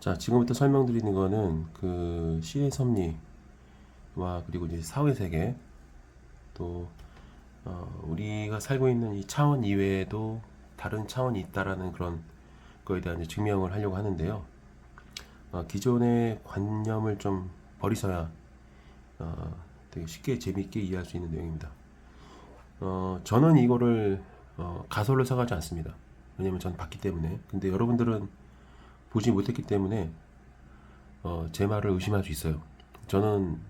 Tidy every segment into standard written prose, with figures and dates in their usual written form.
자, 지금부터 설명드리는 거는 그 시의 섭리와 그리고 이제 사회 세계 또 우리가 살고 있는 이 차원 이외에도 다른 차원이 있다라는 그런 거에 대한 이제 증명을 하려고 하는데요. 기존의 관념을 좀 버리셔야 되게 쉽게 재미있게 이해할 수 있는 내용입니다. 저는 이거를 가설로 생각하지 않습니다. 왜냐면 저는 봤기 때문에. 근데 여러분들은 보지 못했기 때문에 제 말을 의심할 수 있어요. 저는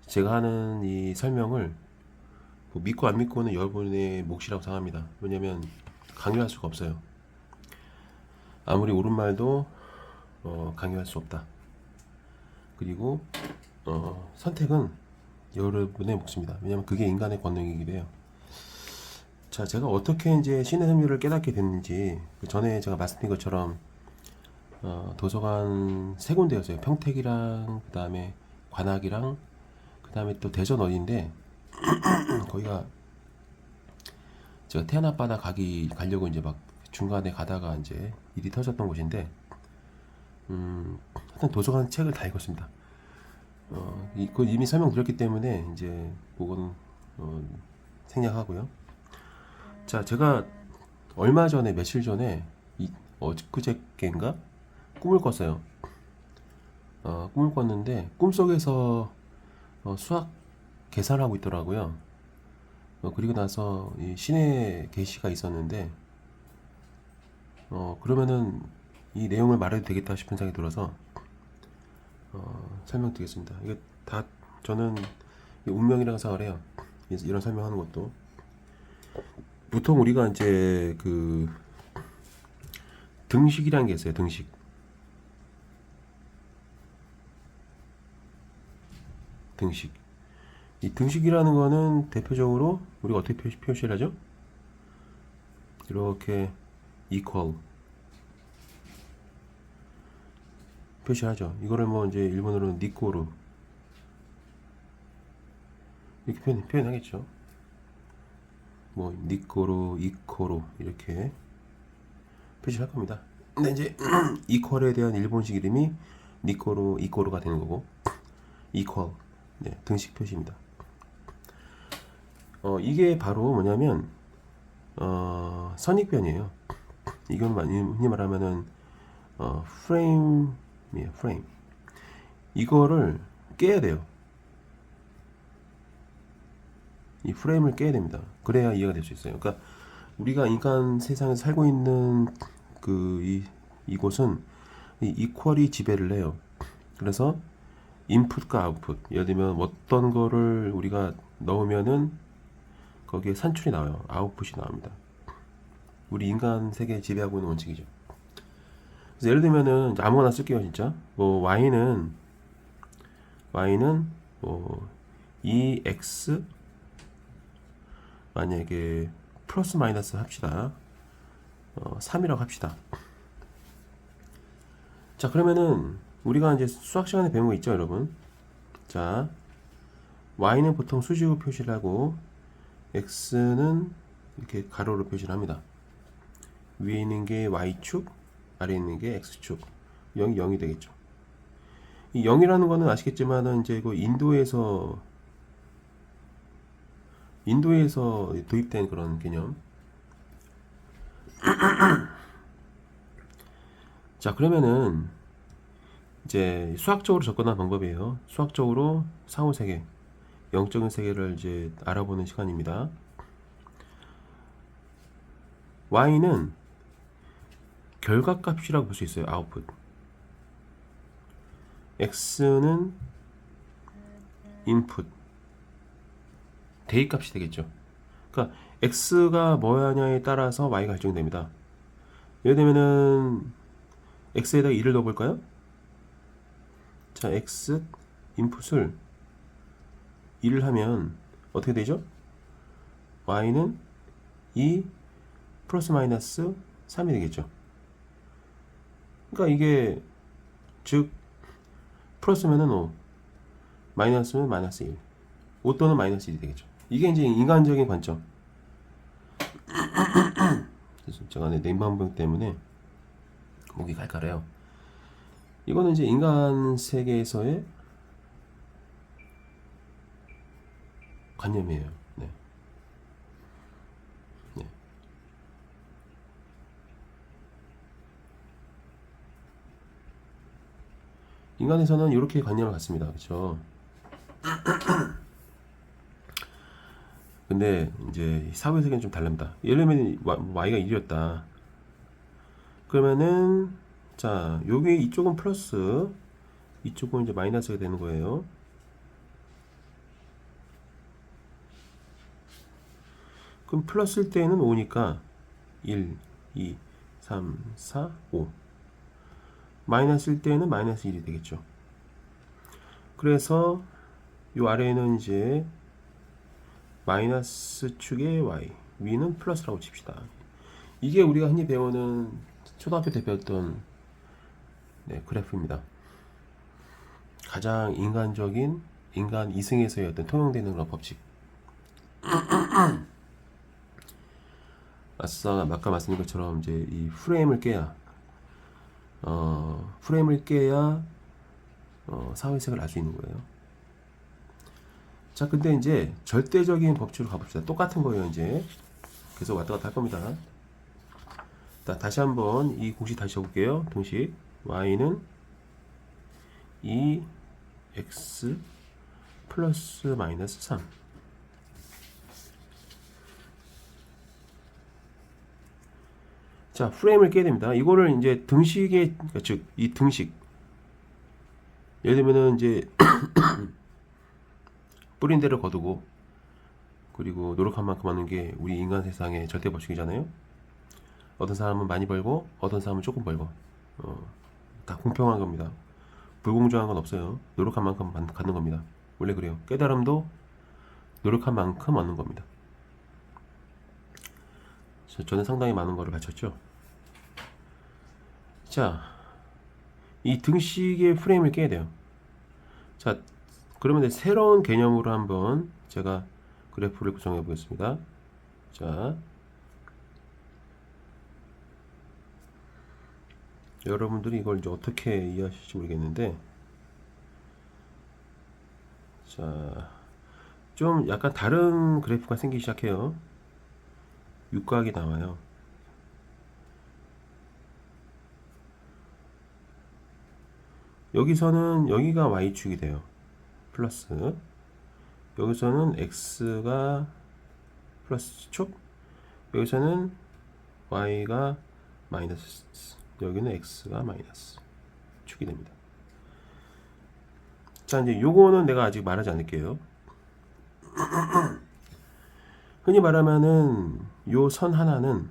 제가 하는 이 설명을 뭐 믿고 안 믿고는 여러분의 몫이라고 생각합니다. 왜냐면 강요할 수가 없어요. 아무리 옳은 말도 강요할 수 없다. 그리고 선택은 여러분의 몫입니다. 왜냐면 그게 인간의 권능이기도 해요. 자, 제가 어떻게 이제 신의 섭리를 깨닫게 됐는지 그 전에 제가 말씀드린 것처럼 도서관 세 군데였어요. 평택이랑 그 다음에 관악이랑 그 다음에 또 대전 어딘데 거기가 제가 태안 앞바다 가려고 이제 막 중간에 가다가 이제 일이 터졌던 곳인데 하여튼 도서관 책을 다 읽었습니다. 그건 이미 설명드렸기 때문에 이제 그건 생략하고요. 자, 제가 얼마 전에 며칠 전에 엊그저께인가 꿈을 꿨어요. 꿈을 꿨는데 꿈속에서 수학 계산을 하고 있더라고요. 그리고 나서 이 신의 계시가 있었는데 그러면은 이 내용을 말해도 되겠다 싶은 생각이 들어서 설명드리겠습니다. 이게 다 저는 운명이라고 생각을 해요. 이런 설명하는 것도 보통 우리가 이제 그 등식이라는 게 있어요. 등식. 등식. 이 등식이라는 거는 대표적으로 우리가 어떻게 표시를 하죠? 이렇게 equal 표시하죠. 이거를 뭐 이제 일본어로는 니코로 이렇게 표현하겠죠. 뭐 니코로, 이코로 이렇게 표시할 겁니다. 근데 이제 이퀄에 대한 일본식 이름이 니코로, 이코로가 되는 거고 equal 네, 등식 표시입니다. 이게 바로 뭐냐면 선입견이에요. 이건 흔히 말하면은 프레임이에요. 프레임. 이거를 깨야 돼요. 이 프레임을 깨야 됩니다. 그래야 이해가 될 수 있어요. 그러니까 우리가 인간 세상에 살고 있는 이곳은 이 이퀄이 지배를 해요. 그래서 인풋과 아웃풋. 예를 들면 어떤 거를 우리가 넣으면은 거기에 산출이 나와요. 아웃풋이 나옵니다. 우리 인간 세계에 지배하고 있는 원칙이죠. 그래서 예를 들면은 아무거나 쓸게요, 진짜. 뭐 y는 뭐 EX 만약에 플러스 마이너스 합시다. 3이라고 합시다. 자, 그러면은 우리가 이제 수학 시간에 배운 거 있죠, 여러분? 자, y는 보통 수직으로 표시를 하고 x는 이렇게 가로로 표시를 합니다. 위에 있는 게 y축, 아래에 있는 게 x축. 0이 0이 되겠죠. 이 0이라는 거는 아시겠지만은 이제 그 인도에서 도입된 그런 개념. 자, 그러면은 이제 수학적으로 접근한 방법이에요. 수학적으로 사후 세계, 영적인 세계를 이제 알아보는 시간입니다. y는 결과값이라고 볼 수 있어요. 아웃풋. x는 인풋, 대입값이 되겠죠. 그러니까 x가 뭐냐에 따라서 y가 결정됩니다. 예를 들면은 x에다가 2를 넣어볼까요? 자, x 인풋을 2를 하면 어떻게 되죠? y는 2 플러스 마이너스 3이 되겠죠. 그러니까 이게 즉 플러스면은 5, 마이너스면 마이너스 1, 5 또는 마이너스 1이 되겠죠. 이게 이제 인간적인 관점. 그래서 제가 냉방병 때문에 목이 칼칼해요. 이거는 이제 인간 세계에서의 관념이에요. 네. 네. 인간에서는 이렇게 관념을 갖습니다. 그렇죠? 근데 이제 사회 세계는 좀 다릅니다. 예를 들면 y가 1이었다. 그러면은 자, 여기 이쪽은 플러스, 이쪽은 이제 마이너스가 되는 거예요. 그럼 플러스일 때는 5니까 1, 2, 3, 4, 5. 마이너스일 때는 마이너스 1이 되겠죠. 그래서 이 아래에는 이제 마이너스 축의 y, 위는 플러스라고 칩시다. 이게 우리가 흔히 배우는 초등학교 때 배웠던 네, 그래프입니다. 가장 인간적인 인간 이승에서의 어떤 통용되는 그런 법칙. 아까 말씀드린 것처럼 이제 이 프레임을 깨야 사회색을 알 수 있는 거예요. 자, 근데 이제 절대적인 법칙으로 가봅시다. 똑같은 거예요, 이제. 계속 왔다 갔다 할 겁니다. 자, 다시 한번 이 공식 다시 적을게요. 동식. y는 2x 플러스 마이너스 3. 자, 프레임을 깨야 됩니다. 이거를 이제 등식의, 즉, 이 등식. 예를 들면은 이제, 뿌린 대로 거두고, 그리고 노력한 만큼 하는 게 우리 인간 세상의 절대 법칙이잖아요. 어떤 사람은 많이 벌고, 어떤 사람은 조금 벌고, 다 공평한 겁니다. 불공정한 건 없어요. 노력한 만큼 갖는 겁니다. 원래 그래요. 깨달음도 노력한 만큼 얻는 겁니다. 저는 상당히 많은 거를 가르쳤죠. 자, 이 등식의 프레임을 깨야 돼요. 자, 그러면 새로운 개념으로 한번 제가 그래프를 구성해 보겠습니다. 자, 여러분들이 이걸 이제 어떻게 이해하실지 모르겠는데, 자, 좀 약간 다른 그래프가 생기기 시작해요. 육각이 나와요. 여기서는 여기가 y축이 돼요. 플러스. 여기서는 x가 플러스 축. 여기서는 y가 마이너스. 여기는 x가 마이너스 축이 됩니다. 자, 이제 요거는 내가 아직 말하지 않을게요. 흔히 말하면은 요 선 하나는,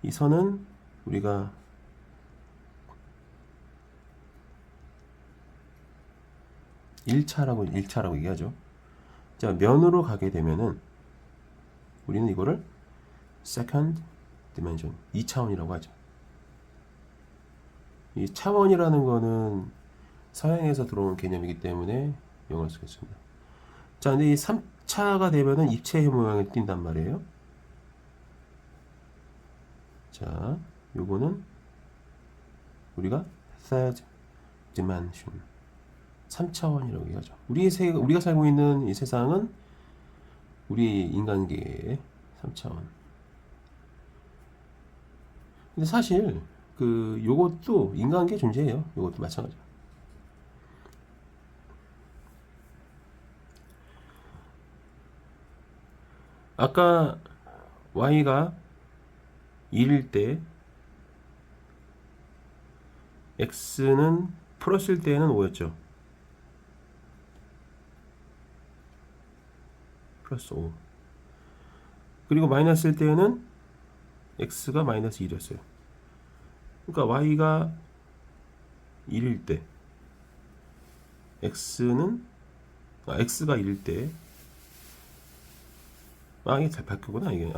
이 선은 우리가 일차라고 얘기하죠. 자, 면으로 가게 되면은 우리는 이거를 second dimension, 2차원이라고 하죠. 이 차원이라는 거는 서양에서 들어온 개념이기 때문에 영어를 쓰겠습니다. 자, 근데 이 3차가 되면은 입체의 모양을 띈단 말이에요. 자, 요거는 우리가 third dimension, 3차원이라고 얘기하죠. 우리가 살고 있는 이 세상은 우리 인간계의 3차원. 근데 사실 요것도 인간계 존재예요. 요것도 마찬가지야. 아까 y가 1일 때 x는 플러스일 때는 5였죠. 플러스 5. 그리고 마이너스일 때는 x가 마이너스 1이었어요. 그러니까 y가 1일 때 x가 1일 때 이게 잘 바뀌구나 이게.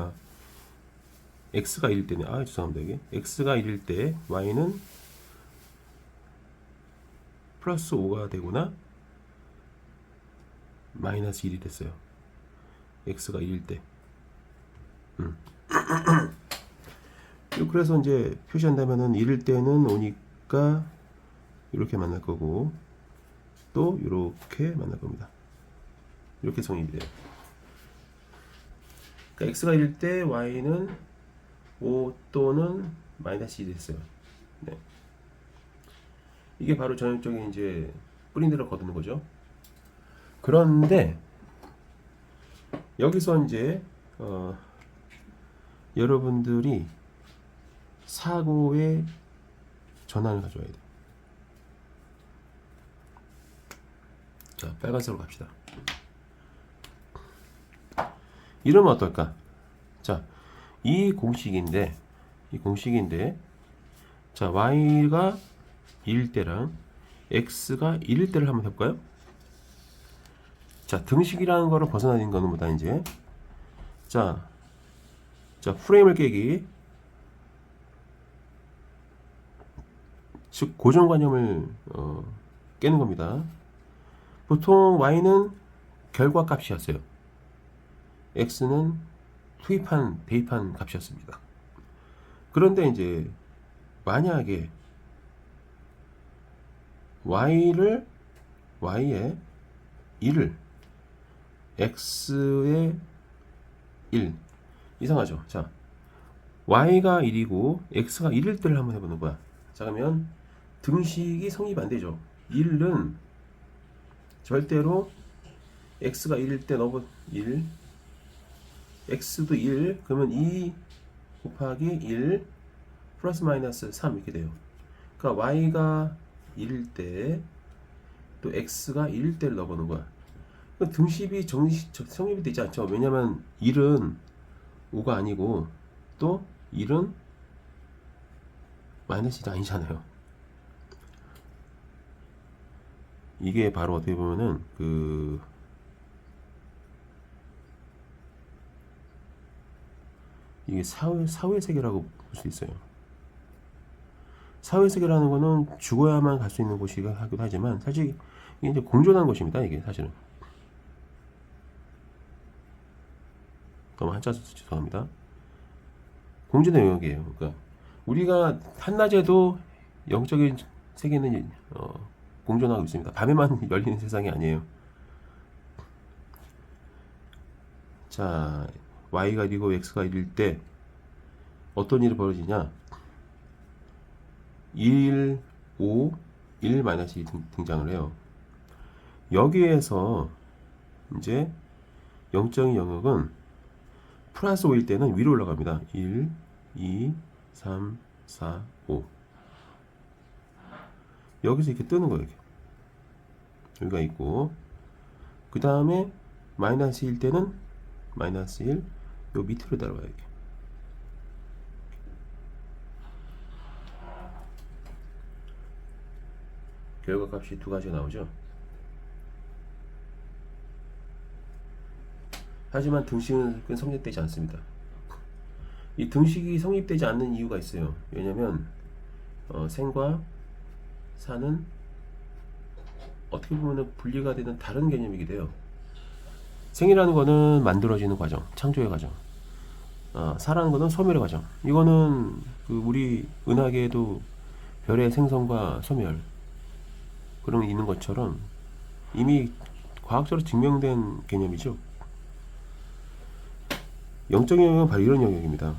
x가 1일 때네. 죄송합니다. 이게 x가 1일 때 y는 플러스 5가 되거나 마이너스 1이 됐어요. x가 1일 때. 그래서 이제 표시한다면은 1일 때는 5니까 이렇게 만날 거고 또 이렇게 만날 겁니다. 이렇게 성립이 돼요. 그러니까 x가 1일 때 y는 5 또는 마이너스 2 됐어요. 네. 이게 바로 전형적인 이제 뿌린들을 거두는 거죠. 그런데 여기서 이제 여러분들이 사고의 전환을 가져와야 돼요. 자, 빨간색으로 갑시다. 이러면 어떨까? 자, 이 공식인데, 자, y가 1일 때랑 x가 1일 때를 한번 해볼까요? 자, 등식이라는 거를 벗어나는 거는 뭐다, 이제. 자, 프레임을 깨기. 즉, 고정관념을 깨는 겁니다. 보통 y는 결과값이었어요. x는 대입한 값이었습니다. 그런데 이제 만약에 y에 1을 x의 1 이상하죠. 자, y가 1이고 x가 1일 때를 한번 해보는 거야. 자, 그러면 등식이 성립 안 되죠. 1은 절대로 x가 1일 때 넣어 1 x도 1 그러면 2 곱하기 1 플러스 마이너스 3 이렇게 돼요. 그러니까 y가 1일 때 또 x가 1일 때를 넣어보는 거야. 등식이 성립이 되지 않죠. 왜냐면 1은 5가 아니고 또 1은 마이너스 1이 아니잖아요. 이게 바로 어떻게 보면은 이게 사회 세계라고 볼 수 있어요. 사회 세계라는 거는 죽어야만 갈 수 있는 곳이기도 하지만 사실 이게 이제 공존한 곳입니다. 이게 사실은. 너무 한자 죄송합니다. 공존의 영역이에요. 그러니까 우리가 한낮에도 영적인 세계는 공존하고 있습니다. 밤에만 열리는 세상이 아니에요. 자, y가 1이고 x가 1일 때 어떤 일이 벌어지냐? 1, 5, 1 마이너스 2 등장을 해요. 여기에서 이제 영적인 영역은 플러스 5일 때는 위로 올라갑니다. 1, 2, 3, 4, 5 여기서 이렇게 뜨는 거예요. 여기가 있고 그 다음에 마이너스 1 때는 마이너스 1 요 밑으로 내려와요. 이렇게. 결과값이 두 가지가 나오죠. 하지만 등식은 성립되지 않습니다. 이 등식이 성립되지 않는 이유가 있어요. 왜냐면 생과 사는 어떻게 보면 분리가 되는 다른 개념이기도 해요. 생이라는 거는 만들어지는 과정, 창조의 과정. 사라는 거는 소멸의 과정. 이거는 우리 은하계에도 별의 생성과 소멸 그런 게 있는 것처럼 이미 과학적으로 증명된 개념이죠. 영적인 영역은 바로 이런 영역입니다.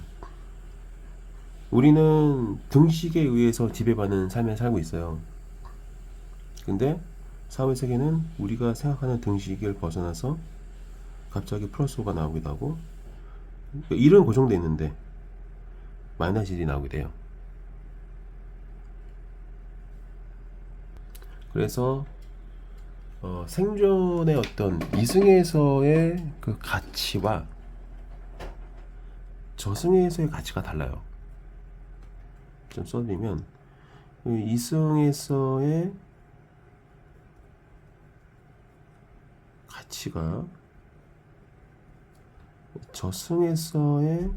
우리는 등식에 의해서 지배받는 삶을 살고 있어요. 근데 사회세계는 우리가 생각하는 등식을 벗어나서 갑자기 플러스 5가 나오기도 하고 1은 고정되어 있는데 마이너스 1이 나오게 돼요. 그래서 생존의 어떤 이승에서의 그 가치와 저승에서의 가치가 달라요. 좀 써드리면 이승에서의 가치가 저승에서의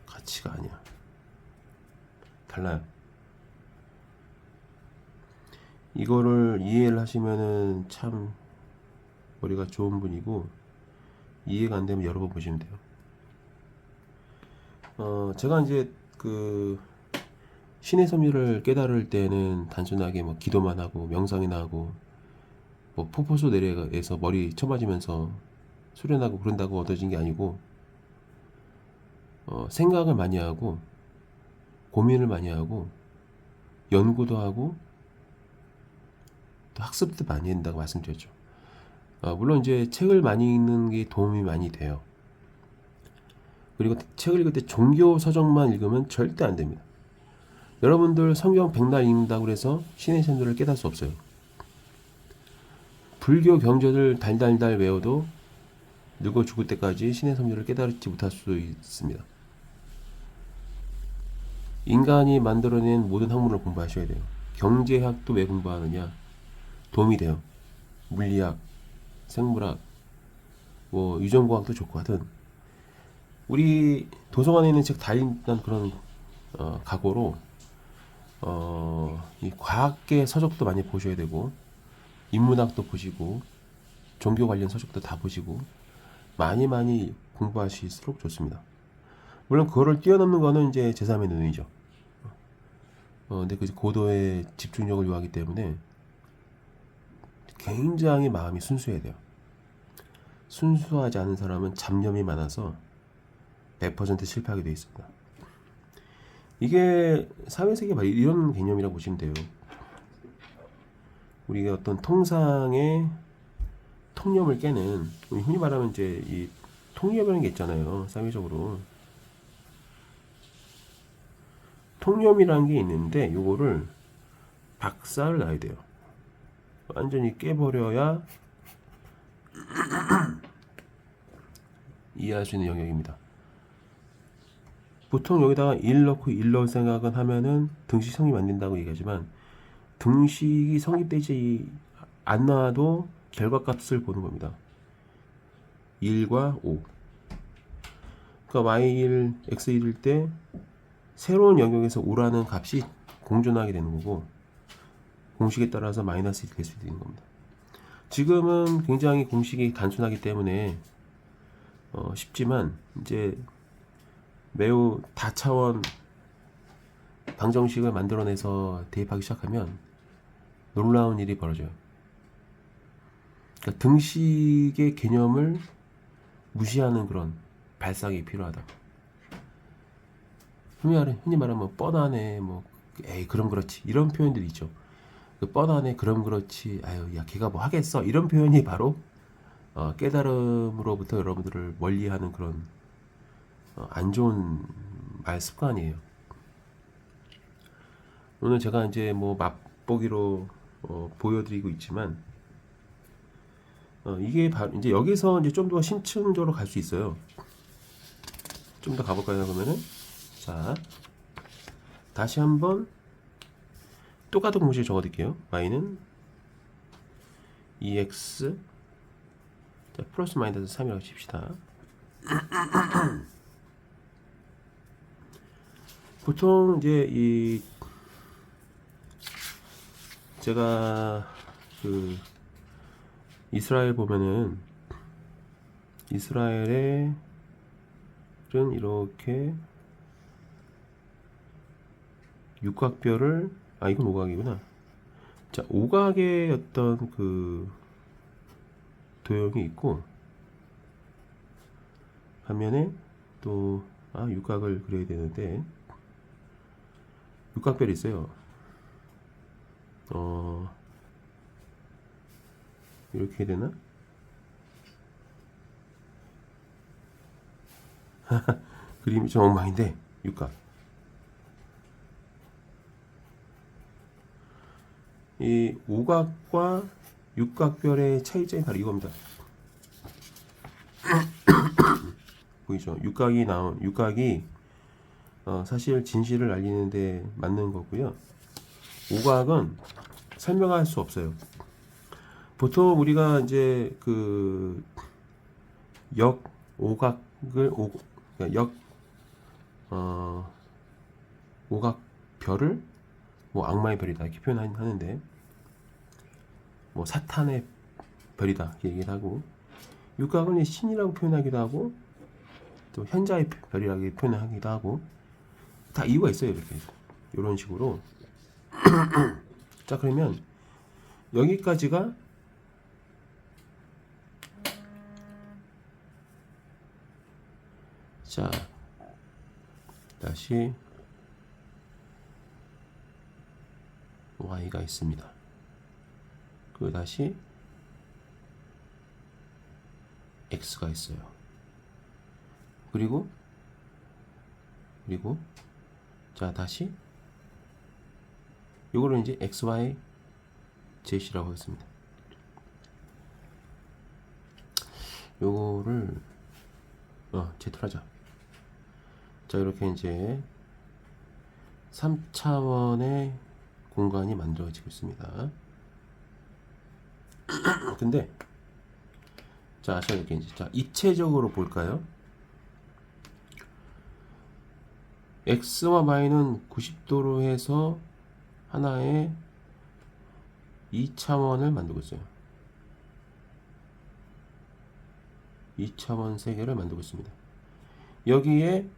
가치가 아니야. 달라요. 이거를 이해를 하시면은 참 머리가 좋은 분이고 이해가 안 되면 여러 번 보시면 돼요. 제가 이제 신의 섭리를 깨달을 때는 단순하게 뭐 기도만 하고 명상이나 하고 뭐 폭포수 내려에서 머리 쳐맞으면서 수련하고 그런다고 얻어진 게 아니고 생각을 많이 하고 고민을 많이 하고 연구도 하고 또 학습도 많이 한다고 말씀드렸죠. 물론 이제 책을 많이 읽는 게 도움이 많이 돼요. 그리고 책을 읽을 때 종교 서적만 읽으면 절대 안 됩니다. 여러분들 성경 백날 읽는다고 해서 신의 섭리를 깨달을 수 없어요. 불교 경전을 달달달 외워도 늙어 죽을 때까지 신의 섭리를 깨달지 못할 수 있습니다. 인간이 만들어낸 모든 학문을 공부하셔야 돼요. 경제학도 왜 공부하느냐? 도움이 돼요. 물리학, 생물학, 뭐 유전공학도 좋고 하든 우리 도서관에 있는 책 다 읽는 그런 각오로 이 과학계 서적도 많이 보셔야 되고 인문학도 보시고 종교 관련 서적도 다 보시고 많이 공부하실수록 좋습니다. 물론 그거를 뛰어넘는 거는 이제 제3의 눈이죠. 근데 그 고도의 집중력을 요하기 때문에 굉장히 마음이 순수해야 돼요. 순수하지 않은 사람은 잡념이 많아서 100% 실패하게 되어 있습니다. 이게 사회세계 이런 개념이라고 보시면 돼요. 우리가 어떤 통상의 통념을 깨는, 우리 흔히 말하면 이제 이 통념이라는 게 있잖아요. 사회적으로. 통념이라는 게 있는데 요거를 박살을 놔야 돼요. 완전히 깨버려야 이해할 수 있는 영역입니다. 보통 여기다가 1 넣고 1 넣을 생각은 하면은 등식 성립 안 된다고 얘기하지만 등식이 성립되지 않아도 결과값을 보는 겁니다. 1과 5. 그러니까 y1, x1일 때 새로운 영역에서 5라는 값이 공존하게 되는 거고 공식에 따라서 마이너스 1이 될 수도 있는 겁니다. 지금은 굉장히 공식이 단순하기 때문에 쉽지만 이제 매우 다차원 방정식을 만들어내서 대입하기 시작하면 놀라운 일이 벌어져요. 그러니까 등식의 개념을 무시하는 그런 발상이 필요하다. 흔히 말하면 뻔하네, 뭐 에이 그럼 그렇지 이런 표현들이 있죠. 그 뻔하네, 그럼 그렇지, 아유 야 걔가 뭐 하겠어, 이런 표현이 바로 깨달음으로부터 여러분들을 멀리하는 그런 안 좋은 말 습관이에요. 오늘 제가 이제 뭐 맛보기로 보여드리고 있지만 이게 바로 이제 여기서 이제 좀 더 심층적으로 갈 수 있어요. 좀 더 가볼까요? 그러면은 자 다시 한번 똑같은 공式적어드릴게요. y는 2x 자, 플러스 마이너스 3이라고 칩시다. 보통 이제 이 제가 그 이스라엘 보면은 이스라엘의 이렇게 육각별을 이건 오각이구나. 자, 오각의 어떤 그 도형이 있고 반면에 또 육각을 그려야 되는데 육각별이 있어요. 이렇게 해야 되나? 그림이 좀 엉망인데 육각. 이 오각과 육각별의 차이점이 바로 이겁니다. 보이죠? 육각이 사실 진실을 알리는데 맞는 거고요. 오각은 설명할 수 없어요. 보통 우리가 이제 그 오각을 오각별을 뭐 악마의 별이다 이렇게 표현하는데 뭐 사탄의 별이다 이렇게 얘기를 하고 육각은 신이라고 표현하기도 하고 또 현자의 별이라고 표현하기도 하고 다 이유가 있어요. 이렇게 이런 식으로. 자, 그러면 여기까지가 자 다시 y가 있습니다. 그리고 다시 x가 있어요. 그리고 자 다시 요거를 이제 xy z라고 하겠습니다. 요거를 z로 하자. 자, 이렇게 이제 3차원의 공간이 만들어지고 있습니다. 근데 자, 이렇게 이제 자, 입체적으로 볼까요? x와 y는 90도로 해서 하나의 2차원을 만들고 있어요. 2차원 세계를 만들고 있습니다. 여기에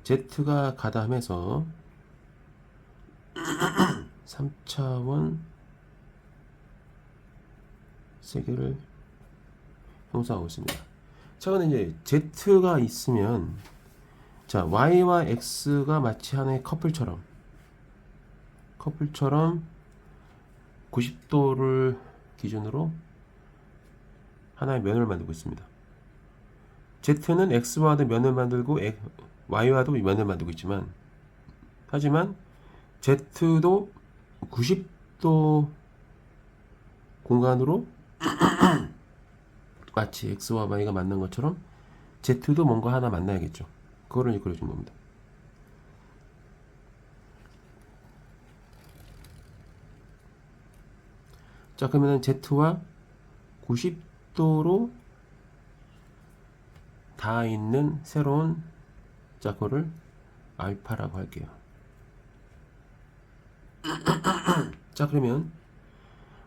z가 가담해서 3차원 세계를 형성하고 있습니다. 자, 근데 이제 z가 있으면 자, y와 x가 마치 하나의 커플처럼 90도를 기준으로 하나의 면을 만들고 있습니다. z는 x와도 면을 만들고 y와도 면을 만들고 있지만, 하지만 z도 90도 공간으로 마치 x와 y가 만난 것처럼 z도 뭔가 하나 만나야겠죠. 그거를 이제 그려준 겁니다. 자, 그러면 z와 90도로 닿아 있는 새로운 자, 그거를 알파라고 할게요. 자, 그러면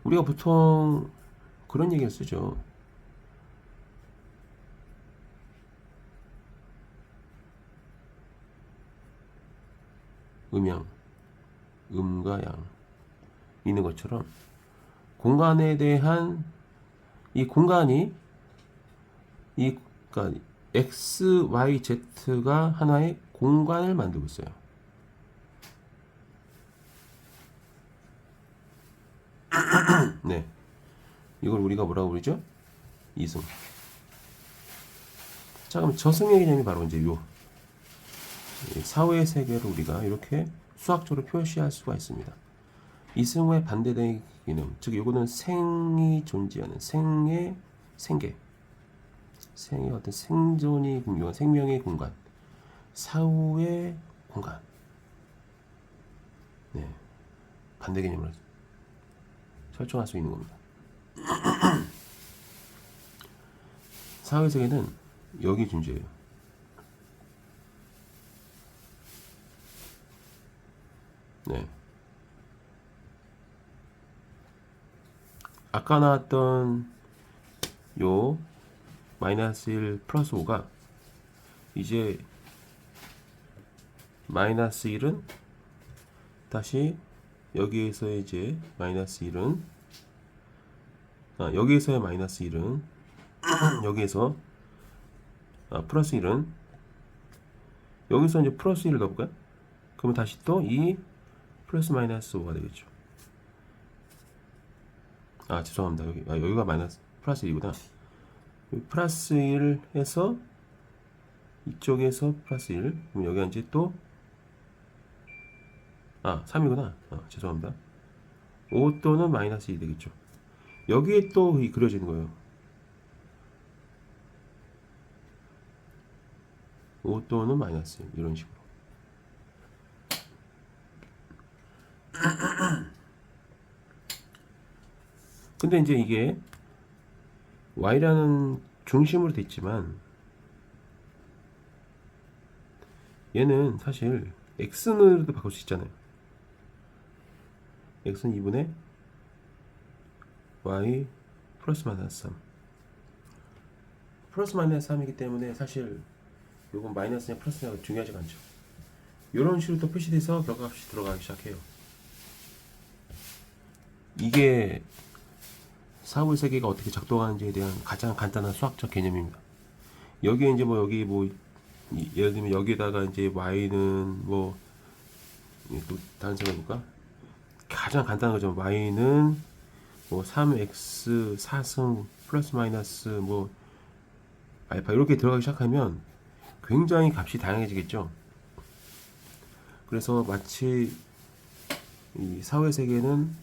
우리가 보통 그런 얘기를 쓰죠. 음양, 음과 양 있는 것처럼 공간에 대한 이 공간이 그러니까 x, y, z가 하나의 공간을 만들고 있어요. 네, 이걸 우리가 뭐라고 부르죠? 이승. 자, 그럼 저승의 개념이 바로 이제 요 사후의 세계를 우리가 이렇게 수학적으로 표시할 수가 있습니다. 이승의 반대되는 개념, 즉 요거는 생이 존재하는 생의 생계, 생의 어떤 생존이 궁금한 생명의 공간, 사후의 공간. 네, 반대 개념을 설정할 수 있는 겁니다. 사후의 세계는 여기 존재해요. 네. 아까 나왔던 요 마이너스 1 플러스 5가 이제 마이너스 1은 다시 여기에서 이제 마이너스 1은 여기에서의 마이너스 1은 여기에서 플러스 1은 여기서 이제 플러스 1을 넣어볼까요? 그러면 다시 또 이 플러스 마이너스 5가 되겠죠. 죄송합니다. 여기가 마이너스 플러스 1이구나. 플러스 1 해서 이쪽에서 플러스 1. 그럼 여기가 이제 또 3이구나. 죄송합니다. 5 또는 마이너스 2 되겠죠. 여기에 또 그려지는 거예요. 5 또는 마이너스 1 이런 식으로. 근데 이제 이게 y라는 중심으로 돼 있지만 얘는 사실 x는도 바꿀 수 있잖아요. x는 2분의 y 플러스 마이너스 3 플러스 마이너스 3이기 때문에 사실 요건 마이너스냐 플러스냐가 중요하지가 않죠. 이런 식으로 또 표시돼서 결과값이 들어가기 시작해요. 이게 사후의 세계가 어떻게 작동하는지에 대한 가장 간단한 수학적 개념입니다. 여기에 이제 뭐 여기 뭐 예를 들면 여기다가 이제 y는 뭐 또 다른 생각 해볼까? 가장 간단한 거죠. y는 뭐 3x 4승 플러스 마이너스 뭐 알파 이렇게 들어가기 시작하면 굉장히 값이 다양해지겠죠. 그래서 마치 이 사회 세계는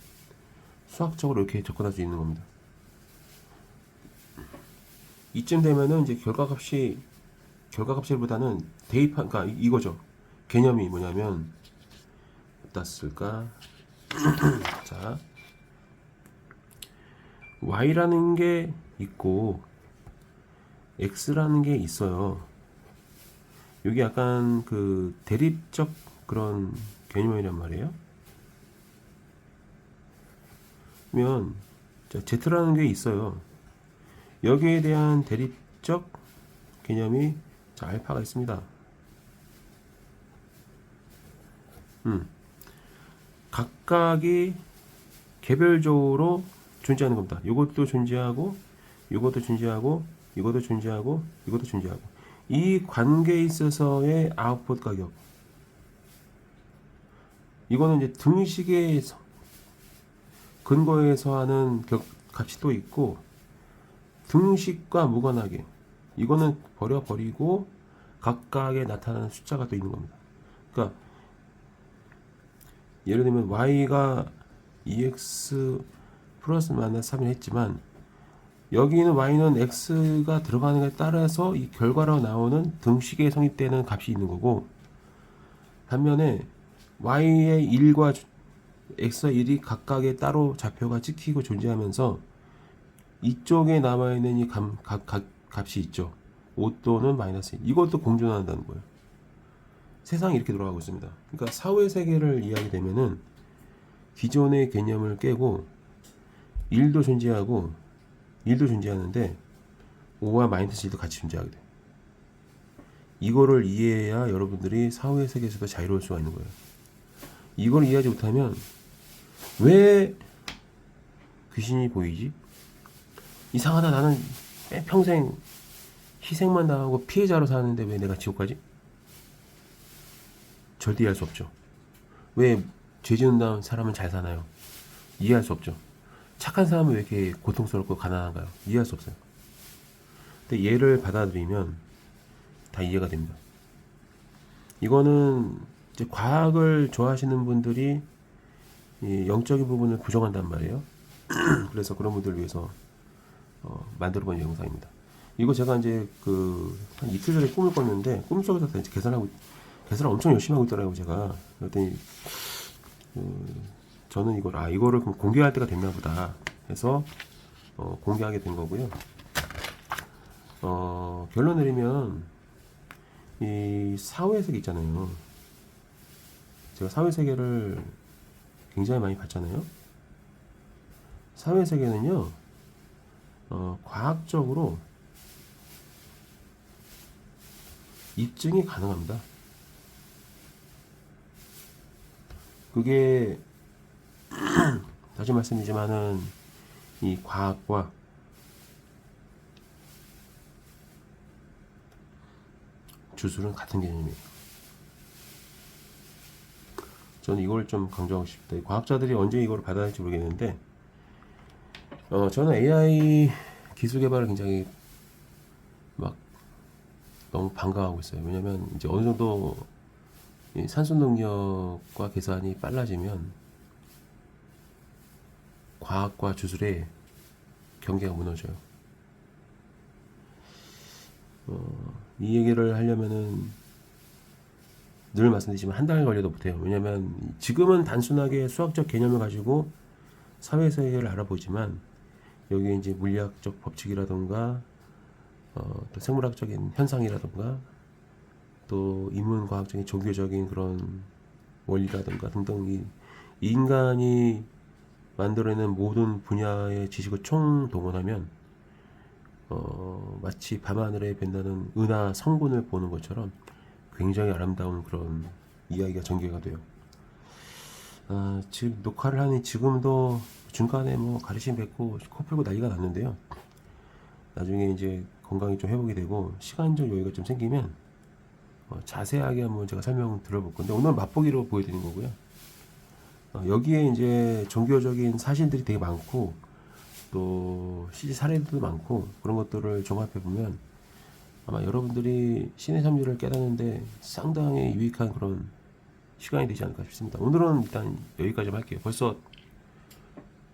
수학적으로 이렇게 접근할 수 있는 겁니다. 이쯤 되면은 이제 결과값보다는 대입한, 그러니까 이거죠. 개념이 뭐냐면 어디다 쓸까? 자, y라는 게 있고 x라는 게 있어요. 여기 약간 그 대립적 그런 개념이란 말이에요. 그러면 자, z라는 게 있어요. 여기에 대한 대립적 개념이 자, 알파가 있습니다. 각각이 개별적으로 존재하는 겁니다. 이것도 존재하고, 이것도 존재하고, 이것도 존재하고, 이것도 존재하고. 이 관계에 있어서의 아웃풋 가격. 이거는 이제 등식의 근거에서 하는 값이 또 있고, 등식과 무관하게. 이거는 버리고 각각에 나타나는 숫자가 또 있는 겁니다. 그러니까 예를 들면 y가 2x 플러스 마이너스 3을 했지만 여기는 y는 x가 들어가는 것에 따라서 이 결과로 나오는 등식에 성립되는 값이 있는 거고, 반면에 y의 1과 x와 1이 각각의 따로 좌표가 찍히고 존재하면서 이쪽에 남아있는 이 값이 있죠. 5 또는 마이너스 1. 이것도 공존한다는 거예요. 세상이 이렇게 돌아가고 있습니다. 그러니까 사회 세계를 이해하게 되면은 기존의 개념을 깨고 1도 존재하고 1도 존재하는데 5와 마이너스 1도 같이 존재하게 돼. 이거를 이해해야 여러분들이 사회 세계에서도 자유로울 수가 있는 거예요. 이걸 이해하지 못하면 왜 귀신이 보이지? 이상하다. 나는 평생 희생만 당하고 피해자로 사는데 왜 내가 지옥 가지? 절대 이해할 수 없죠. 왜 죄 지은 사람은 잘 사나요? 이해할 수 없죠. 착한 사람은 왜 이렇게 고통스럽고 가난한가요? 이해할 수 없어요. 근데 얘를 받아들이면 다 이해가 됩니다. 이거는 이제 과학을 좋아하시는 분들이 이 영적인 부분을 부정한단 말이에요. 그래서 그런 분들을 위해서 만들어본 영상입니다. 이거 제가 이제 한 이틀 전에 꿈을 꿨는데 꿈속에서 이제 계산을 엄청 열심히 하고 있더라고요, 제가. 그랬더니 저는 이거를 그럼 공개할 때가 됐나 보다 해서 공개하게 된 거고요. 결론 내리면 이 사회세계 있잖아요. 제가 사회세계를 굉장히 많이 봤잖아요. 사회세계는요, 과학적으로 입증이 가능합니다. 그게 다시 말씀드리지만은 이 과학과 주술은 같은 개념이에요. 저는 이걸 좀 강조하고 싶다. 과학자들이 언제 이걸 받아들일지 모르겠는데, 저는 AI 기술 개발을 굉장히 막 너무 반가워하고 있어요. 왜냐면 이제 어느 정도 산수 능력과 계산이 빨라지면 과학과 주술의 경계가 무너져요. 이 얘기를 하려면은 늘 말씀드리지만 한 달 걸려도 못해요. 왜냐면 지금은 단순하게 수학적 개념을 가지고 사회세계를 알아보지만 여기에 이제 물리학적 법칙이라던가 또 생물학적인 현상이라던가 또 인문과학적인 종교적인 그런 원리라든가 등등 이 인간이 만들어내는 모든 분야의 지식을 총동원하면 마치 밤하늘에 밴다는 은하 성군을 보는 것처럼 굉장히 아름다운 그런 이야기가 전개가 돼요. 지금 녹화를 하니 지금도 중간에 뭐 가르침 뱉고 코 풀고 난리가 났는데요. 나중에 이제 건강이 좀 회복이 되고 시간적 여유가 좀 생기면 자세하게 한번 제가 설명 들어볼 건데 오늘 맛보기로 보여드리는 거고요. 여기에 이제 종교적인 사실들이 되게 많고 또 CG 사례들도 많고 그런 것들을 종합해 보면 아마 여러분들이 신의 섭리를 깨닫는데 상당히 유익한 그런 시간이 되지 않을까 싶습니다. 오늘은 일단 여기까지만 할게요. 벌써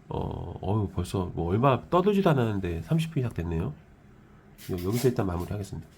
뭐 얼마 떠들지도 않았는데 30분 이상 됐네요. 여기서 일단 마무리하겠습니다.